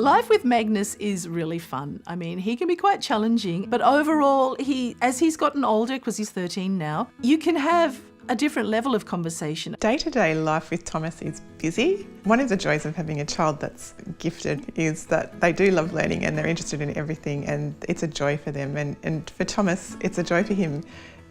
Life with Magnus is really fun. I mean, he can be quite challenging, but overall, as he's gotten older, because he's 13 now, you can have a different level of conversation. Day-to-day life with Thomas is busy. One of the joys of having a child that's gifted is that they do love learning and they're interested in everything, and it's a joy for them. And for Thomas, it's a joy for him.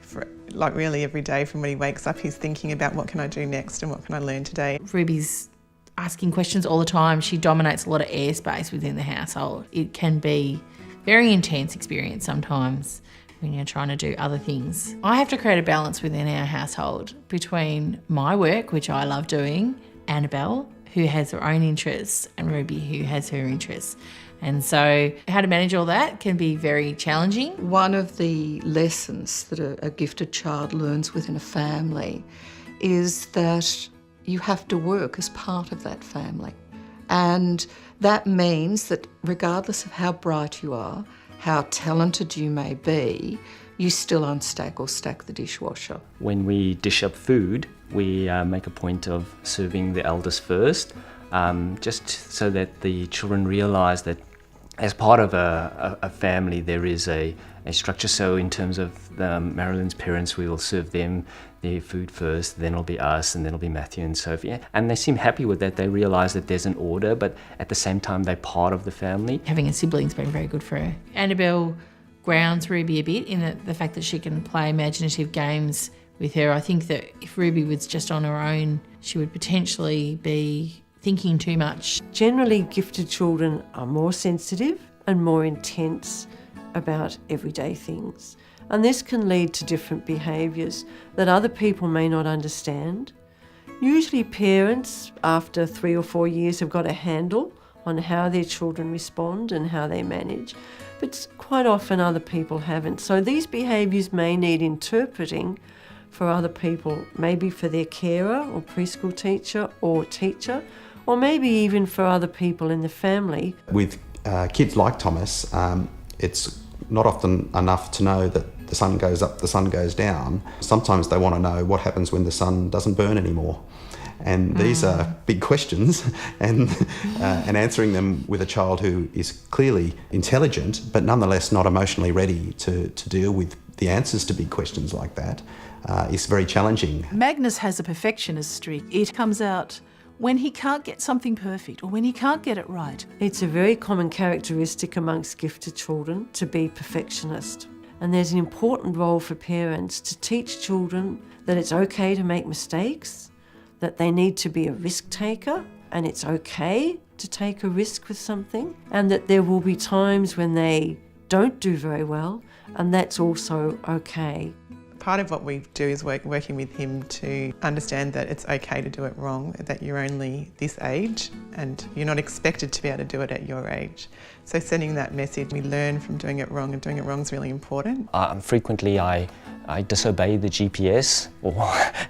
For, like, really every day from when he wakes up, he's thinking about what can I do next and what can I learn today. Ruby's asking questions all the time. She dominates a lot of airspace within the household. It can be very intense experience sometimes when you're trying to do other things. I have to create a balance within our household between my work, which I love doing, Annabelle, who has her own interests, and Ruby, who has her interests. And so how to manage all that can be very challenging. One of the lessons that a gifted child learns within a family is that you have to work as part of that family. And that means that regardless of how bright you are, how talented you may be, you still unstack or stack the dishwasher. When we dish up food, we make a point of serving the eldest first, just so that the children realise that as part of a family there is a structure. So in terms of Marilyn's parents, we will serve them their food first, then it'll be us, and then it'll be Matthew and Sophie. And they seem happy with that. They realise that there's an order, but at the same time they're part of the family. Having a sibling's been very good for her. Annabelle grounds Ruby a bit in the fact that she can play imaginative games with her. I think that if Ruby was just on her own, she would potentially be thinking too much. Generally, gifted children are more sensitive and more intense about everyday things. And this can lead to different behaviours that other people may not understand. Usually parents, after 3 or 4 years, have got a handle on how their children respond and how they manage, but quite often other people haven't. So these behaviours may need interpreting for other people, maybe for their carer or preschool teacher, or maybe even for other people in the family. With kids like Thomas, it's not often enough to know that the sun goes up, the sun goes down. Sometimes they want to know what happens when the sun doesn't burn anymore. And these are big questions, and answering them with a child who is clearly intelligent but nonetheless not emotionally ready to deal with the answers to big questions like that is very challenging. Magnus has a perfectionist streak. It comes out when he can't get something perfect or when he can't get it right. It's a very common characteristic amongst gifted children to be perfectionist. And there's an important role for parents to teach children that it's okay to make mistakes, that they need to be a risk taker, and it's okay to take a risk with something, and that there will be times when they don't do very well, and that's also okay. Part of what we do is working with him to understand that it's okay to do it wrong, that you're only this age and you're not expected to be able to do it at your age. So sending that message, we learn from doing it wrong, and doing it wrong is really important. Frequently I disobey the GPS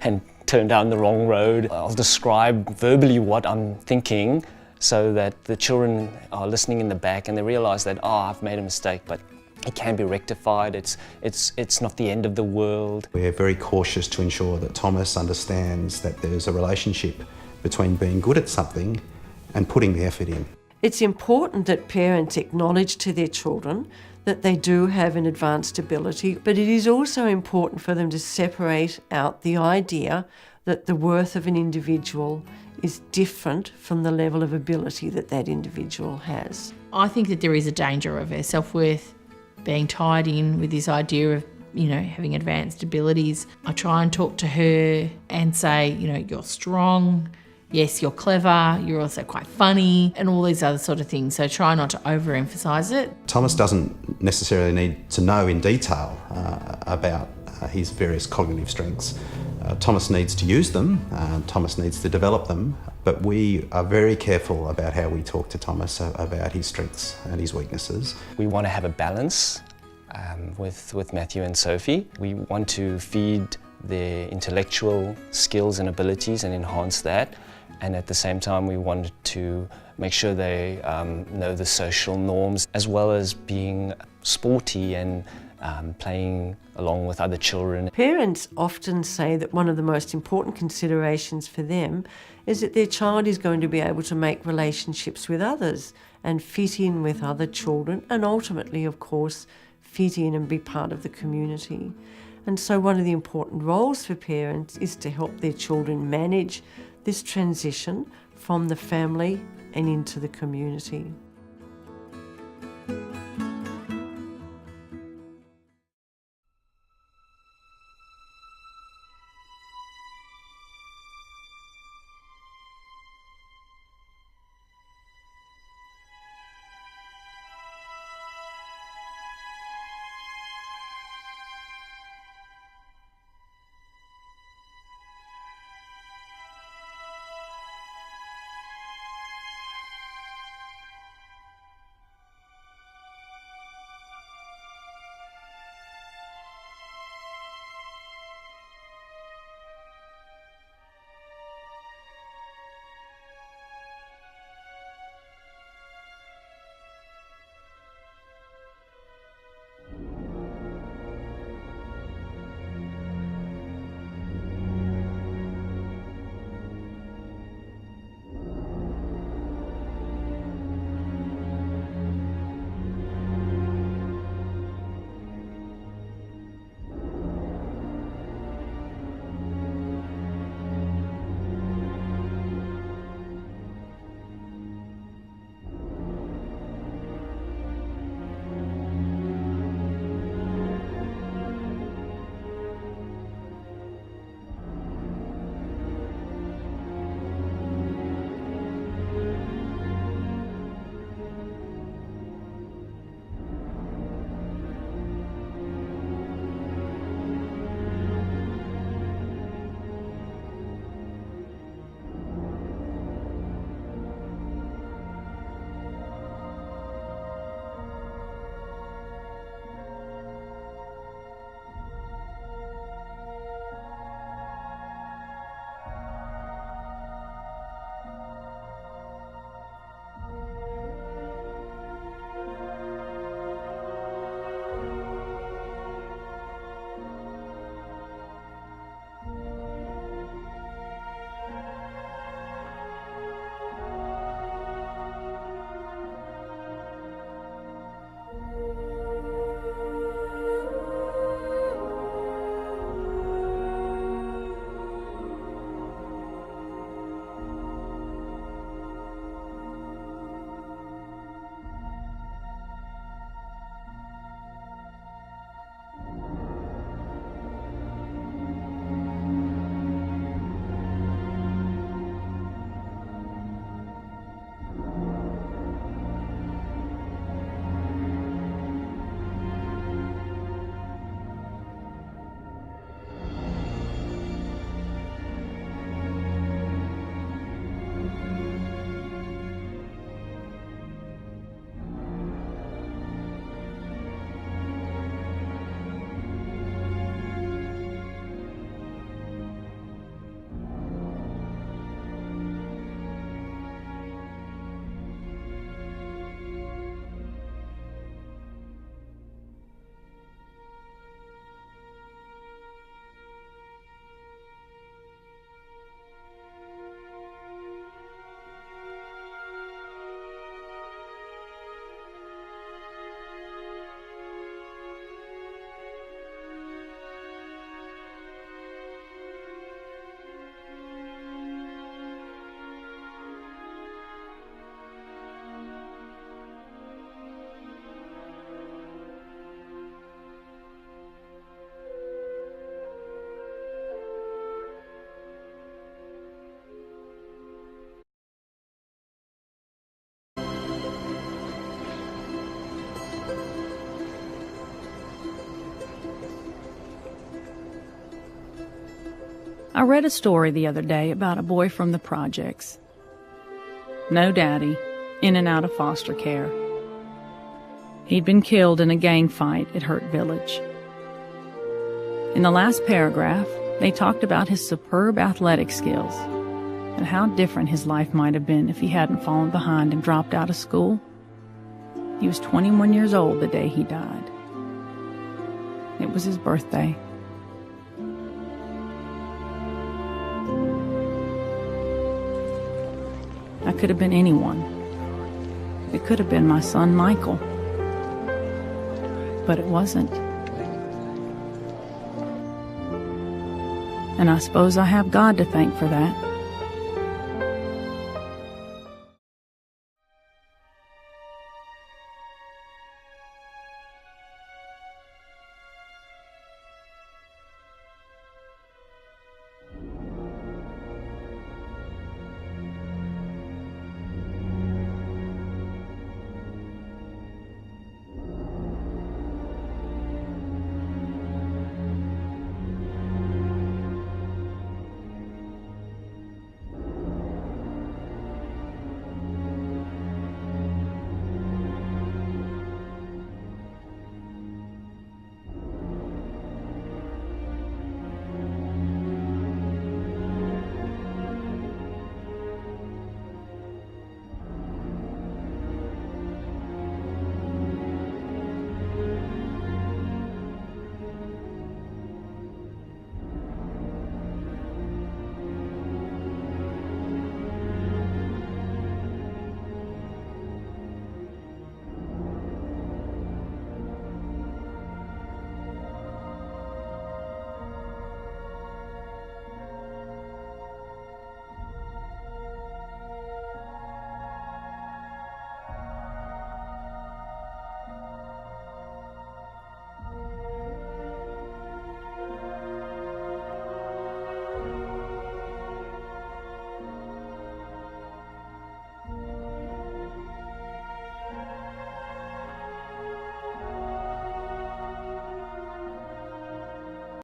and turn down the wrong road. I'll describe verbally what I'm thinking so that the children are listening in the back and they realise that, I've made a mistake, but it can be rectified. It's not the end of the world. We're very cautious to ensure that Thomas understands that there's a relationship between being good at something and putting the effort in. It's important that parents acknowledge to their children that they do have an advanced ability, but it is also important for them to separate out the idea that the worth of an individual is different from the level of ability that that individual has. I think that there is a danger of her self-worth being tied in with this idea of, having advanced abilities. I try and talk to her and say, you're strong, yes, you're clever, you're also quite funny, and all these other sort of things. So try not to overemphasise it. Thomas doesn't necessarily need to know in detail about his various cognitive strengths. Thomas needs to use them, Thomas needs to develop them, but we are very careful about how we talk to Thomas about his strengths and his weaknesses. We want to have a balance with Matthew and Sophie. We want to feed their intellectual skills and abilities and enhance that, and at the same time we want to make sure they know the social norms, as well as being sporty and playing along with other children. Parents often say that one of the most important considerations for them is that their child is going to be able to make relationships with others and fit in with other children, and ultimately, of course, fit in and be part of the community. And so one of the important roles for parents is to help their children manage this transition from the family and into the community. I read a story the other day about a boy from the projects. No daddy, in and out of foster care. He'd been killed in a gang fight at Hurt Village. In the last paragraph, they talked about his superb athletic skills and how different his life might have been if he hadn't fallen behind and dropped out of school. He was 21 years old the day he died. It was his birthday. I could have been anyone. It could have been my son, Michael. But it wasn't. And I suppose I have God to thank for that.